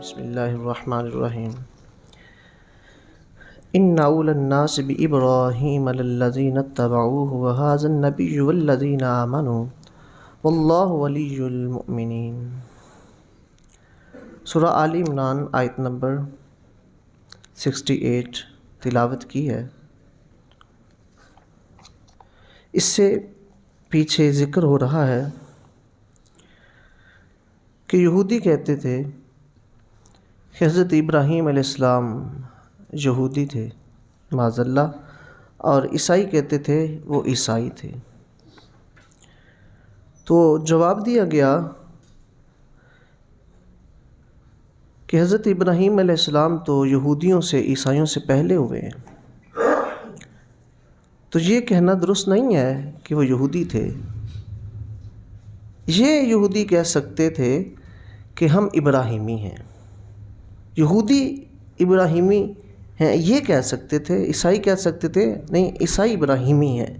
بسم اللہ الرحمن الرحیم ان اول الناس بابراہیم للذین اتبعوه وهذا النبی والذین آمنوا واللہ ولی المؤمنین۔ سورہ آل عمران آیت نمبر 68 تلاوت کی ہے۔ اس سے پیچھے ذکر ہو رہا ہے کہ یہودی کہتے تھے کہ حضرت ابراہیم علیہ السلام یہودی تھے معاذ اللہ، اور عیسائی کہتے تھے وہ عیسائی تھے۔ تو جواب دیا گیا کہ حضرت ابراہیم علیہ السلام تو یہودیوں سے عیسائیوں سے پہلے ہوئے ہیں، تو یہ کہنا درست نہیں ہے کہ وہ یہودی تھے۔ یہ یہودی کہہ سکتے تھے کہ ہم ابراہیمی ہیں، یہودی ابراہیمی ہیں یہ کہہ سکتے تھے، عیسائی کہہ سکتے تھے نہیں عیسائی ابراہیمی ہیں۔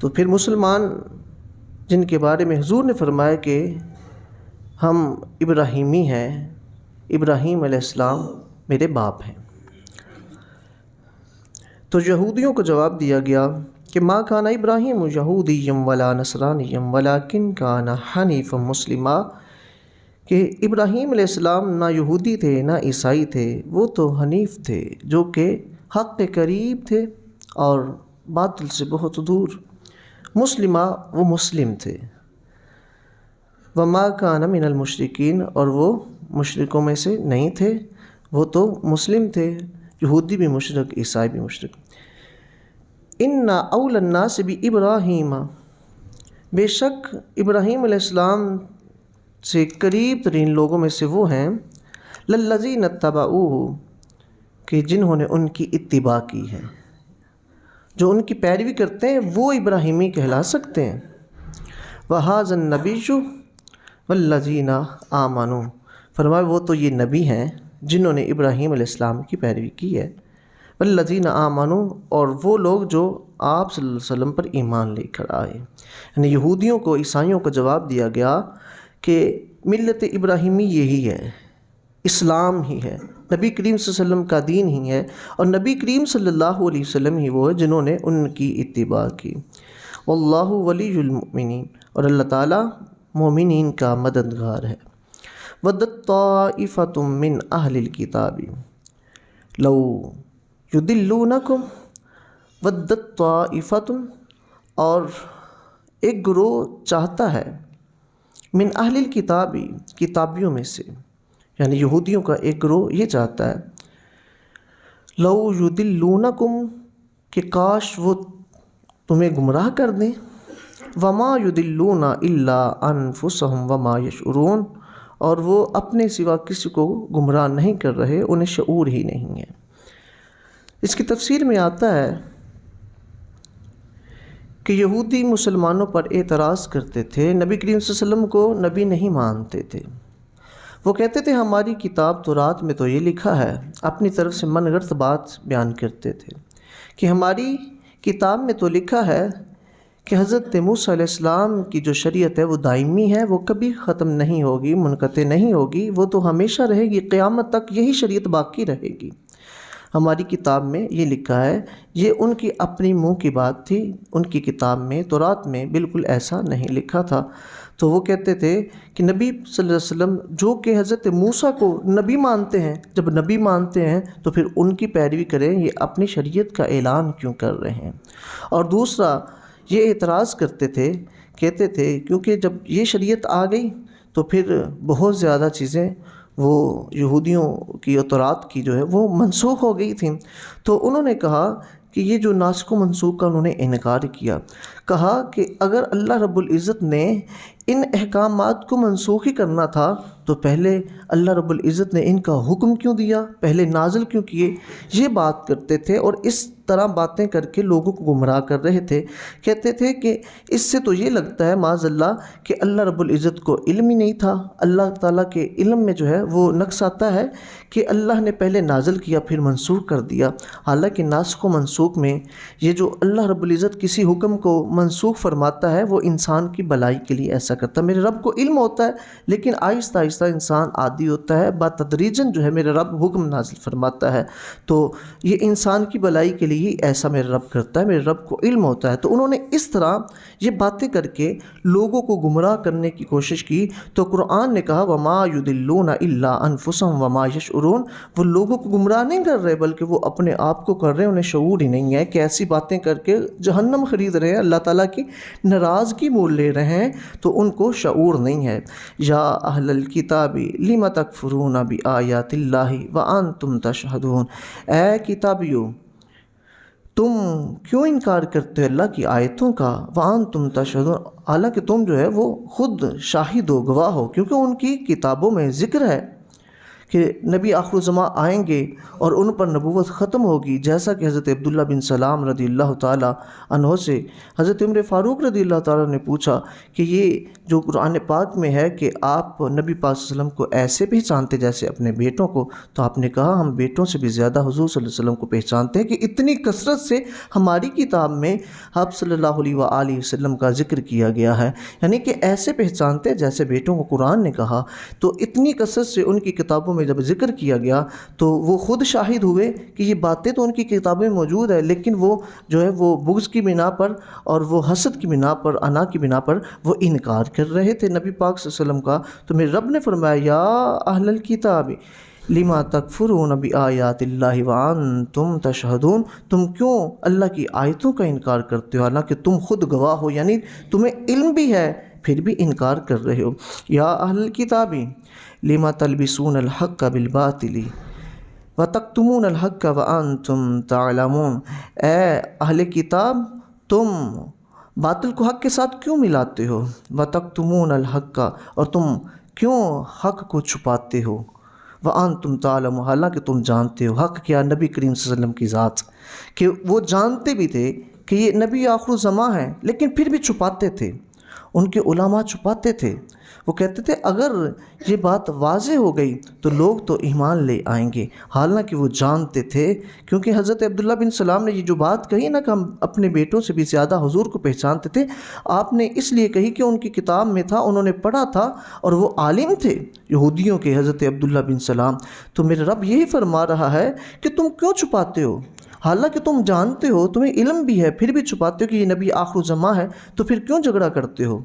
تو پھر مسلمان جن کے بارے میں حضور نے فرمایا کہ ہم ابراہیمی ہیں، ابراہیم علیہ السلام میرے باپ ہیں، تو یہودیوں کو جواب دیا گیا کہ ما کان ابراہیم یہودیا ولا نصرانیا ولکن کان حنیفا مسلما، کہ ابراہیم علیہ السلام نہ یہودی تھے نہ عیسائی تھے، وہ تو حنیف تھے جو کہ حق کے قریب تھے اور باطل سے بہت دور، مسلمہ وہ مسلم تھے، وما کان من المشرکین، اور وہ مشرکوں میں سے نہیں تھے، وہ تو مسلم تھے، یہودی بھی مشرک عیسائی بھی مشرک۔ ان اول الناس بابراہیم، بے شک ابراہیم علیہ السلام سے قریب ترین لوگوں میں سے وہ ہیں للذین اتبعوہ، کہ جنہوں نے ان کی اتباع کی ہے، جو ان کی پیروی کرتے ہیں وہ ابراہیمی کہلا سکتے ہیں۔ وہذا النبی والذین آمنوا، فرمایا وہ تو یہ نبی ہیں جنہوں نے ابراہیم علیہ السلام کی پیروی کی ہے، والذین آمنوا، اور وہ لوگ جو آپ صلی اللہ علیہ وسلم پر ایمان لے کر آئے۔ یعنی یہودیوں کو عیسائیوں کو جواب دیا گیا کہ ملت ابراہیمی یہی ہے، اسلام ہی ہے، نبی کریم صلی اللہ علیہ وسلم کا دین ہی ہے، اور نبی کریم صلی اللہ علیہ وسلم ہی وہ ہے جنہوں نے ان کی اتباع کی۔ واللہ ولی المؤمنین، اور اللہ تعالیٰ مومنین کا مددگار ہے۔ ودت طائفۃ من اہل الکتاب لو یضلونکم، ودت طائفۃ، اور ایک گروہ چاہتا ہے من اہل الکتاب، کتابیوں میں سے، یعنی یہودیوں کا ایک گروہ یہ چاہتا ہے لو یضلونکم، کہ کاش وہ تمہیں گمراہ کر دیں، وما یضلون الا انفسهم وما یشعرون، اور وہ اپنے سوا کسی کو گمراہ نہیں کر رہے، انہیں شعور ہی نہیں ہے۔ اس کی تفسیر میں آتا ہے کہ یہودی مسلمانوں پر اعتراض کرتے تھے، نبی کریم صلی اللہ علیہ وسلم کو نبی نہیں مانتے تھے۔ وہ کہتے تھے ہماری کتاب تورات میں تو یہ لکھا ہے، اپنی طرف سے من گھڑت بات بیان کرتے تھے کہ ہماری کتاب میں تو لکھا ہے کہ حضرت موسیٰ علیہ السلام کی جو شریعت ہے وہ دائمی ہے، وہ کبھی ختم نہیں ہوگی، منقطع نہیں ہوگی، وہ تو ہمیشہ رہے گی، قیامت تک یہی شریعت باقی رہے گی۔ ہماری کتاب میں یہ لکھا ہے، یہ ان کی اپنی منہ کی بات تھی، ان کی کتاب میں تورات میں بالکل ایسا نہیں لکھا تھا۔ تو وہ کہتے تھے کہ نبی صلی اللہ علیہ وسلم جو کہ حضرت موسیٰ کو نبی مانتے ہیں، جب نبی مانتے ہیں تو پھر ان کی پیروی کریں، یہ اپنی شریعت کا اعلان کیوں کر رہے ہیں؟ اور دوسرا یہ اعتراض کرتے تھے، کہتے تھے کیونکہ جب یہ شریعت آ گئی تو پھر بہت زیادہ چیزیں وہ یہودیوں کی اور تورات کی جو ہے وہ منسوخ ہو گئی تھیں، تو انہوں نے کہا کہ یہ جو ناسخ و منسوخ کا انہوں نے انکار کیا، کہا کہ اگر اللہ رب العزت نے ان احکامات کو منسوخ ہی کرنا تھا تو پہلے اللہ رب العزت نے ان کا حکم کیوں دیا، پہلے نازل کیوں کیے؟ یہ بات کرتے تھے اور اس طرح باتیں کر کے لوگوں کو گمراہ کر رہے تھے۔ کہتے تھے کہ اس سے تو یہ لگتا ہے معاذ اللہ کہ اللہ رب العزت کو علم ہی نہیں تھا، اللہ تعالیٰ کے علم میں جو ہے وہ نقص آتا ہے کہ اللہ نے پہلے نازل کیا پھر منسوخ کر دیا، حالانکہ ناسخ و منسوخ میں یہ جو اللہ رب العزت کسی حکم کو منسوخ فرماتا ہے وہ انسان کی بھلائی کے لیے ایسا ایسا کرتا ہے۔ میرے رب کو علم ہوتا ہے لیکن آہستہ آہستہ انسان عادی ہوتا ہے، بتدریجاً جو ہے میرے رب حکم نازل فرماتا ہے، تو یہ انسان کی بھلائی کے لیے ہی ایسا میرے رب کرتا ہے، میرے رب کو علم ہوتا ہے۔ تو انہوں نے اس طرح یہ باتیں کر کے لوگوں کو گمراہ کرنے کی کوشش کی، تو قرآن نے کہا وَمَا يُضِلُّونَ إِلَّا أَنفُسَهُمْ وَمَا يَشْعُرُونَ، وہ لوگوں کو گمراہ نہیں کر رہے بلکہ وہ اپنے آپ کو کر رہے ہیں، انہیں شعور ہی نہیں ہے کہ ایسی باتیں کر کے جہنم خرید رہے ہیں، اللہ تعالیٰ کی ناراضگی مول لے رہے ہیں، تو ان کو شعور نہیں ہے۔ یا اہل الکتاب لم تکفرون بآیات اللہ وانتم تشہدون، اے کتابیو تم کیوں انکار کرتے ہو اللہ کی آیتوں کا، وانتم تشہدون، حالانکہ تم جو ہے وہ خود شاہد ہو، گواہ ہو، کیونکہ ان کی کتابوں میں ذکر ہے کہ نبی آخر الزماں آئیں گے اور ان پر نبوت ختم ہوگی، جیسا کہ حضرت عبداللہ بن سلام رضی اللہ تعالیٰ عنہ سے حضرت عمر فاروق رضی اللہ تعالیٰ نے پوچھا کہ یہ جو قرآن پاک میں ہے کہ آپ نبی پاک صلی اللہ علیہ وسلم کو ایسے پہچانتے جیسے اپنے بیٹوں کو، تو آپ نے کہا ہم بیٹوں سے بھی زیادہ حضور صلی اللہ علیہ وسلم کو پہچانتے ہیں، کہ اتنی کثرت سے ہماری کتاب میں آپ صلی اللہ علیہ وآلہ وسلم کا ذکر کیا گیا ہے، یعنی کہ ایسے پہچانتے ہیں جیسے بیٹوں کو قرآن نے کہا۔ تو اتنی کثرت سے ان کی کتابوں میں جب ذکر کیا گیا تو وہ خود شاہد ہوئے کہ یہ باتیں تو ان کی کتابیں موجود ہے، لیکن وہ جو ہے وہ بغض کی بنا پر اور وہ حسد کی بنا پر، انا کی بنا پر وہ انکار کر رہے تھے نبی پاک صلی اللہ علیہ وسلم کا۔ تو میرے رب نے فرمایا یا اہل الکتاب لما تکفرون بآیات اللہ وانتم تشہدون، تم کیوں اللہ کی آیتوں کا انکار کرتے ہو حالانکہ تم خود گواہ ہو، یعنی تمہیں علم بھی ہے پھر بھی انکار کر رہے ہو۔ یا اہل الکتاب لما تلبسون الحق بالباطل وتکتمون الحق وانتم تعلمون، اے اہل کتاب تم باطل کو حق کے ساتھ کیوں ملاتے ہو، وتکتمون الحق، اور تم کیوں حق کو چھپاتے ہو، وانتم تعلمون، حالانکہ تم جانتے ہو۔ حق کیا؟ نبی کریم صلی اللہ علیہ وسلم کی ذات، کہ وہ جانتے بھی تھے کہ یہ نبی آخر الزماں ہے لیکن پھر بھی چھپاتے تھے، ان کے علماء چھپاتے تھے۔ وہ کہتے تھے اگر یہ بات واضح ہو گئی تو لوگ تو ایمان لے آئیں گے، حالانکہ وہ جانتے تھے، کیونکہ حضرت عبداللہ بن سلام نے یہ جو بات کہی نا کہ ہم اپنے بیٹوں سے بھی زیادہ حضور کو پہچانتے تھے، آپ نے اس لیے کہی کہ ان کی کتاب میں تھا، انہوں نے پڑھا تھا اور وہ عالم تھے یہودیوں کے، حضرت عبداللہ بن سلام۔ تو میرے رب یہی فرما رہا ہے کہ تم کیوں چھپاتے ہو، حالانکہ تم جانتے ہو، تمہیں علم بھی ہے، پھر بھی چھپاتے ہو کہ یہ نبی آخر الزماں ہے، تو پھر کیوں جھگڑا کرتے ہو؟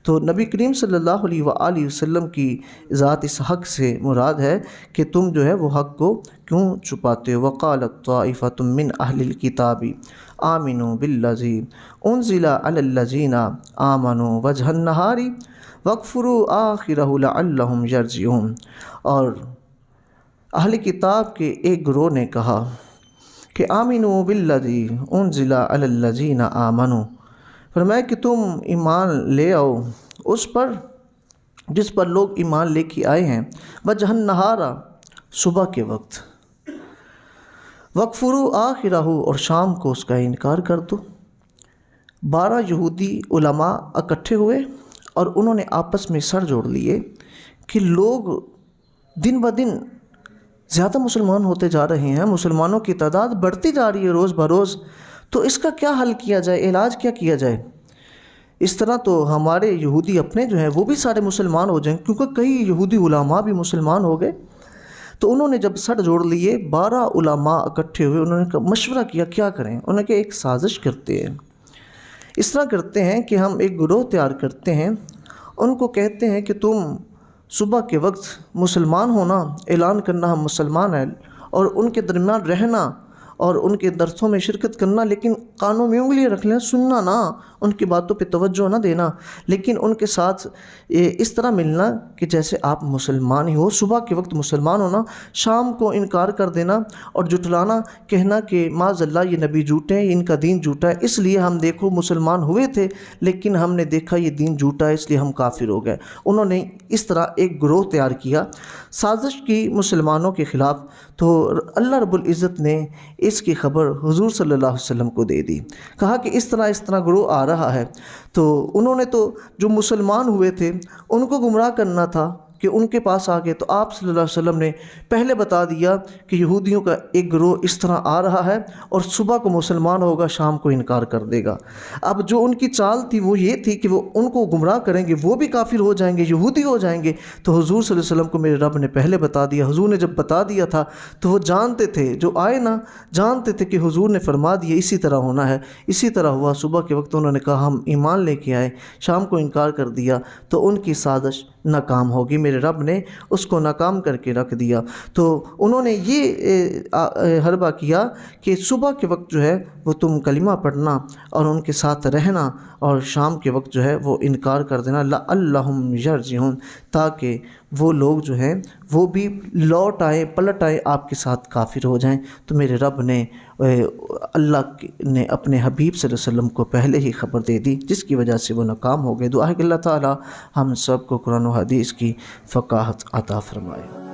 تو نبی کریم صلی اللہ علیہ وآلہ وسلم کی ذات اس حق سے مراد ہے کہ تم جو ہے وہ حق کو کیوں چھپاتے ہو۔ وقالت طائفۃ من اہل الکتاب آمنوا بالذی انزل علی الذین آمنوا وجہ النہار واکفروا آخرہ لعلہم یرجعون، اور اہل کتاب کے ایک گروہ نے کہا کہ آمنوا بالذی انزل علی الذین آمنوا، فرمایا کہ تم ایمان لے آؤ اس پر جس پر لوگ ایمان لے کے آئے ہیں، وجہ النہار، صبح کے وقت، وَاکْفُرُوا آخِرَہُ، اور شام کو اس کا انکار کر دو۔ 12 یہودی علماء اکٹھے ہوئے اور انہوں نے آپس میں سر جوڑ لیے کہ لوگ دن بدن زیادہ مسلمان ہوتے جا رہے ہیں، مسلمانوں کی تعداد بڑھتی جا رہی ہے روز بروز، تو اس کا کیا حل کیا جائے، علاج کیا کیا جائے؟ اس طرح تو ہمارے یہودی اپنے جو ہیں وہ بھی سارے مسلمان ہو جائیں، کیونکہ کئی یہودی علماء بھی مسلمان ہو گئے۔ تو انہوں نے جب سر جوڑ لیے، 12 علماء اکٹھے ہوئے، انہوں نے مشورہ کیا کیا کریں۔ انہوں نے کہا ایک سازش کرتے ہیں، اس طرح کرتے ہیں کہ ہم ایک گروہ تیار کرتے ہیں، ان کو کہتے ہیں کہ تم صبح کے وقت مسلمان ہونا، اعلان کرنا ہم مسلمان ہیں، اور ان کے درمیان رہنا اور ان کے درسوں میں شرکت کرنا، لیکن کانوں میں انگلیاں رکھ لیں، سننا نہ، ان کی باتوں پہ توجہ نہ دینا، لیکن ان کے ساتھ اس طرح ملنا کہ جیسے آپ مسلمان ہی ہو، صبح کے وقت مسلمان ہونا، شام کو انکار کر دینا اور جھٹلانا، کہنا کہ معاذ اللہ یہ نبی جھوٹے ہیں، ان کا دین جھوٹا ہے، اس لیے ہم دیکھو مسلمان ہوئے تھے لیکن ہم نے دیکھا یہ دین جھوٹا ہے اس لیے ہم کافر ہو گئے۔ انہوں نے اس طرح ایک گروہ تیار کیا، سازش کی مسلمانوں کے خلاف۔ تو اللہ رب العزت نے اس کی خبر حضور صلی اللہ علیہ وسلم کو دے دی، کہا کہ اس طرح گروہ آ رہا ہے۔ تو انہوں نے تو جو مسلمان ہوئے تھے ان کو گمراہ کرنا تھا، کہ ان کے پاس آ گئے تو آپ صلی اللہ علیہ وسلم نے پہلے بتا دیا کہ یہودیوں کا ایک گروہ اس طرح آ رہا ہے اور صبح کو مسلمان ہوگا، شام کو انکار کر دے گا۔ اب جو ان کی چال تھی وہ یہ تھی کہ وہ ان کو گمراہ کریں گے، وہ بھی کافر ہو جائیں گے، یہودی ہو جائیں گے۔ تو حضور صلی اللہ علیہ وسلم کو میرے رب نے پہلے بتا دیا۔ حضور نے جب بتا دیا تھا تو وہ جانتے تھے، جو آئے نا جانتے تھے کہ حضور نے فرما دیا اسی طرح ہونا ہے۔ اسی طرح ہوا، صبح کے وقت انہوں نے کہا ہم ایمان لے کے آئے، شام کو انکار کر دیا تو ان کی سازش ناکام ہوگی، میرے رب نے اس کو ناکام کر کے رکھ دیا۔ تو انہوں نے یہ حربہ کیا کہ صبح کے وقت جو ہے وہ تم کلمہ پڑھنا اور ان کے ساتھ رہنا، اور شام کے وقت جو ہے وہ انکار کر دینا، لعلہم یرجعون، تاکہ وہ لوگ جو ہیں وہ بھی لوٹ آئیں، پلٹ آئیں، آپ کے ساتھ کافر ہو جائیں۔ تو میرے رب نے، اللہ نے اپنے حبیب صلی اللہ علیہ وسلم کو پہلے ہی خبر دے دی، جس کی وجہ سے وہ ناکام ہو گئے۔ دعا ہے کہ اللہ تعالی ہم سب کو قرآن و حدیث کی فقاہت عطا فرمائے۔